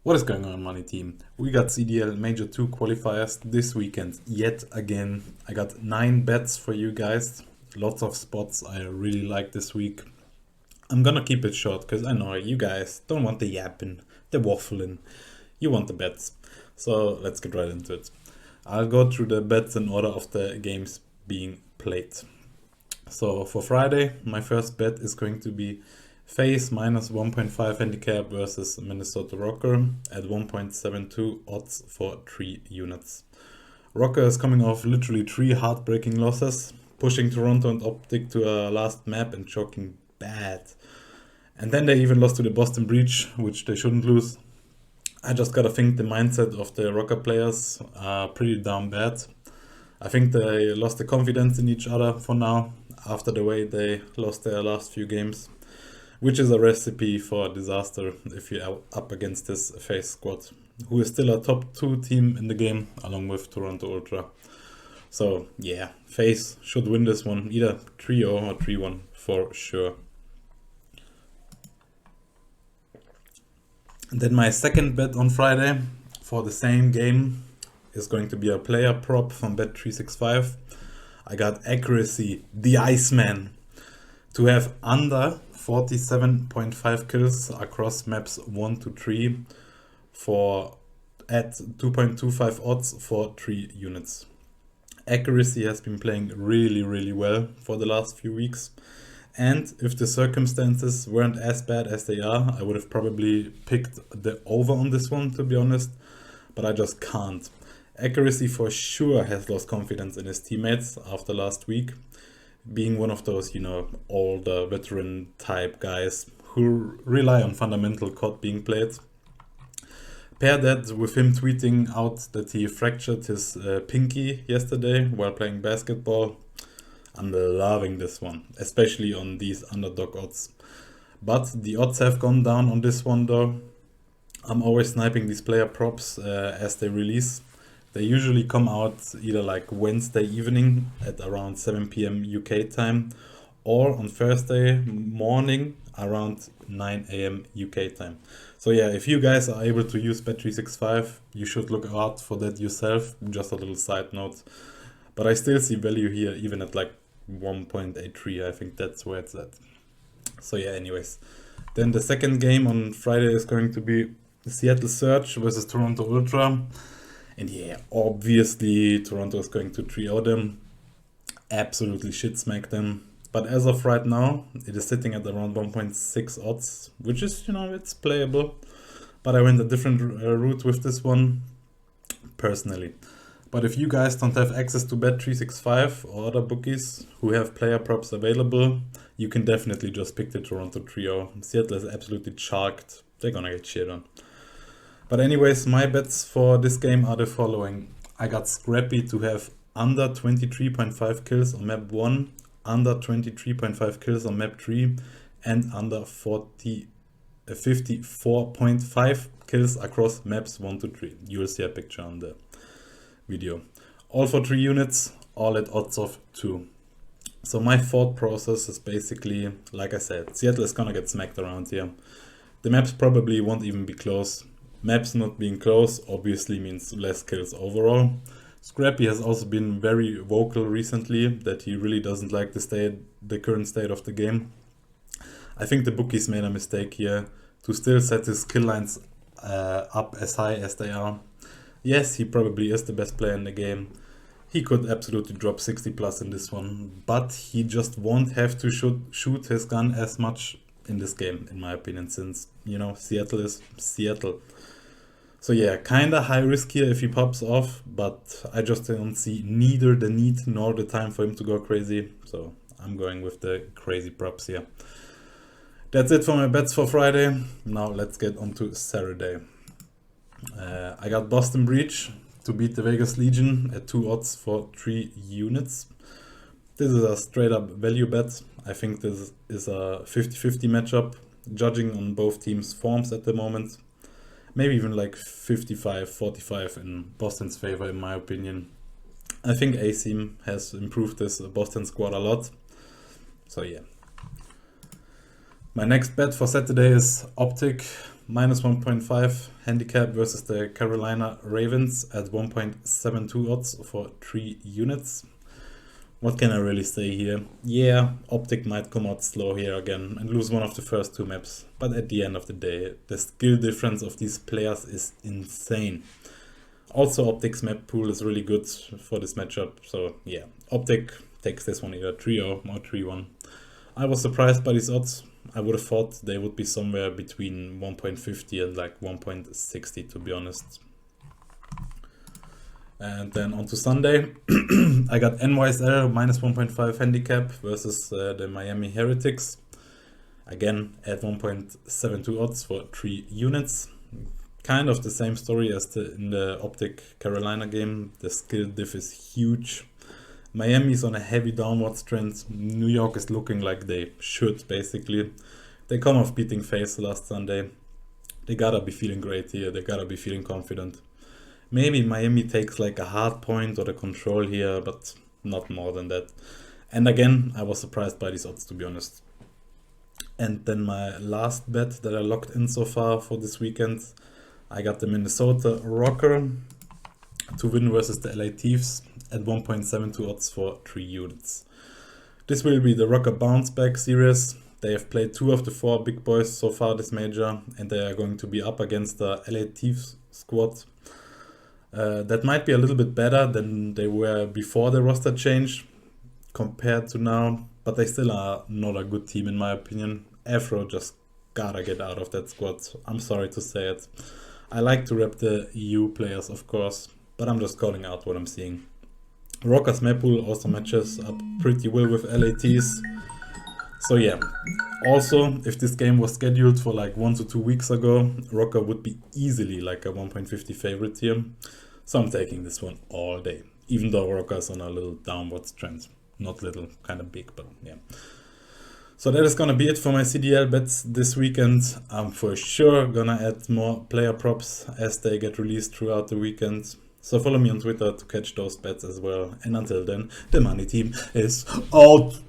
What is going on, Money Team? We got CDL Major 2 qualifiers this weekend yet again. I got 9 bets for you guys. Lots of spots I really like this week. I'm gonna keep it short because I know you guys don't want the yapping, the waffling. You want the bets. So let's get right into it. I'll go through the bets in order of the games being played. So for Friday, my first bet is going to be FaZe minus 1.5 handicap versus Minnesota Rocker at 1.72 odds for 3 units. Rocker is coming off literally 3 heartbreaking losses, pushing Toronto and Optic to a last map and choking bad. And then they even lost to the Boston Breach, which they shouldn't lose. I just gotta think the mindset of the Rocker players are pretty damn bad. I think they lost the confidence in each other for now, after the way they lost their last few games, which is a recipe for disaster if you're up against this FaZe squad, who is still a top 2 team in the game, along with Toronto Ultra. So yeah, FaZe should win this one, either 3-0 or 3-1 for sure. And then my second bet on Friday for the same game is going to be a player prop from Bet365. I got Accuracy, the Iceman, to have under 47.5 kills across maps 1 to 3 for at 2.25 odds for 3 units. Accuracy has been playing really well for the last few weeks, and if the circumstances weren't as bad as they are, I would have probably picked the over on this one, to be honest, but I just can't. Accuracy for sure has lost confidence in his teammates after last week, being one of those, older veteran type guys who rely on fundamental COD being played. Pair that with him tweeting out that he fractured his pinky yesterday while playing basketball. I'm loving this one, especially on these underdog odds. But the odds have gone down on this one though. I'm always sniping these player props as they release. They usually come out either like Wednesday evening at around 7 p.m. UK time, or on Thursday morning around 9 a.m. UK time. So yeah, if you guys are able to use Bet365, you should look out for that yourself. Just a little side note. But I still see value here even at like 1.83. I think that's where it's at. So yeah, anyways. Then the second game on Friday is going to be Seattle Surge versus Toronto Ultra. And yeah, obviously Toronto is going to 3-0 them, absolutely shit smack them. But as of right now, it is sitting at around 1.6 odds, which is, it's playable. But I went a different route with this one, personally. But if you guys don't have access to Bet365 or other bookies who have player props available, you can definitely just pick the Toronto 3-0. Seattle is absolutely chalked. They're gonna get shit on. But anyways, my bets for this game are the following. I got Scrappy to have under 23.5 kills on map 1, under 23.5 kills on map 3, and under 54.5 kills across maps 1 to 3. You will see a picture on the video. All for 3 units, all at odds of 2. So my thought process is basically, like I said, Seattle is gonna get smacked around here. The maps probably won't even be close. Maps not being close obviously means less kills overall. Scrappy has also been very vocal recently that he really doesn't like the current state of the game. I think the bookies made a mistake here to still set his kill lines up as high as they are. Yes, he probably is the best player in the game. He could absolutely drop 60 plus in this one, but he just won't have to shoot his gun as much in this game, in my opinion, since, Seattle is Seattle. So yeah, kinda high risk here if he pops off, but I just don't see neither the need nor the time for him to go crazy. So I'm going with the crazy props here. That's it for my bets for Friday. Now let's get on to Saturday. I got Boston Breach to beat the Vegas Legion at 2 odds for 3 units. This is a straight up value bet. I think this is a 50-50 matchup, judging on both teams' forms at the moment. Maybe even like 55-45 in Boston's favor, in my opinion. I think A-Seam has improved this Boston squad a lot. So yeah. My next bet for Saturday is Optic minus 1.5 handicap versus the Carolina Ravens at 1.72 odds for 3 units. What can I really say here? Yeah, Optic might come out slow here again and lose one of the first 2 maps, but at the end of the day, the skill difference of these players is insane. Also, Optic's map pool is really good for this matchup, so yeah, Optic takes this one either 3-0 or 3-1. I was surprised by these odds. I would have thought they would be somewhere between 1.50 and like 1.60, to be honest. And then on to Sunday, I got NYSL minus 1.5 handicap versus the Miami Heretics. Again, at 1.72 odds for 3 units. Kind of the same story as in the Optic Carolina game. The skill diff is huge. Miami's on a heavy downwards trend. New York is looking like they should, basically. They come off beating FaZe last Sunday. They gotta be feeling great here. They gotta be feeling confident. Maybe Miami takes like a hard point or the control here, but not more than that. And again, I was surprised by these odds, to be honest. And then my last bet that I locked in so far for this weekend, I got the Minnesota Rocker to win versus the LA Thieves at 1.72 odds for 3 units. This will be the Rocker Bounce Back series. They have played 2 of the 4 big boys so far this major, and they are going to be up against the LA Thieves squad. That might be a little bit better than they were before the roster change compared to now, but they still are not a good team in my opinion. Afro just gotta get out of that squad. I'm sorry to say it. I like to rep the EU players, of course, but I'm just calling out what I'm seeing. Rockers map pool also matches up pretty well with LATs. So yeah, also if this game was scheduled for like 1 to 2 weeks ago, Rocker would be easily like a 1.50 favorite here. So I'm taking this one all day, even though Rocker's on a little downwards trend. Not little, kind of big, but yeah. So that is gonna be it for my CDL bets this weekend. I'm for sure gonna add more player props as they get released throughout the weekend. So follow me on Twitter to catch those bets as well. And until then, the money team is out.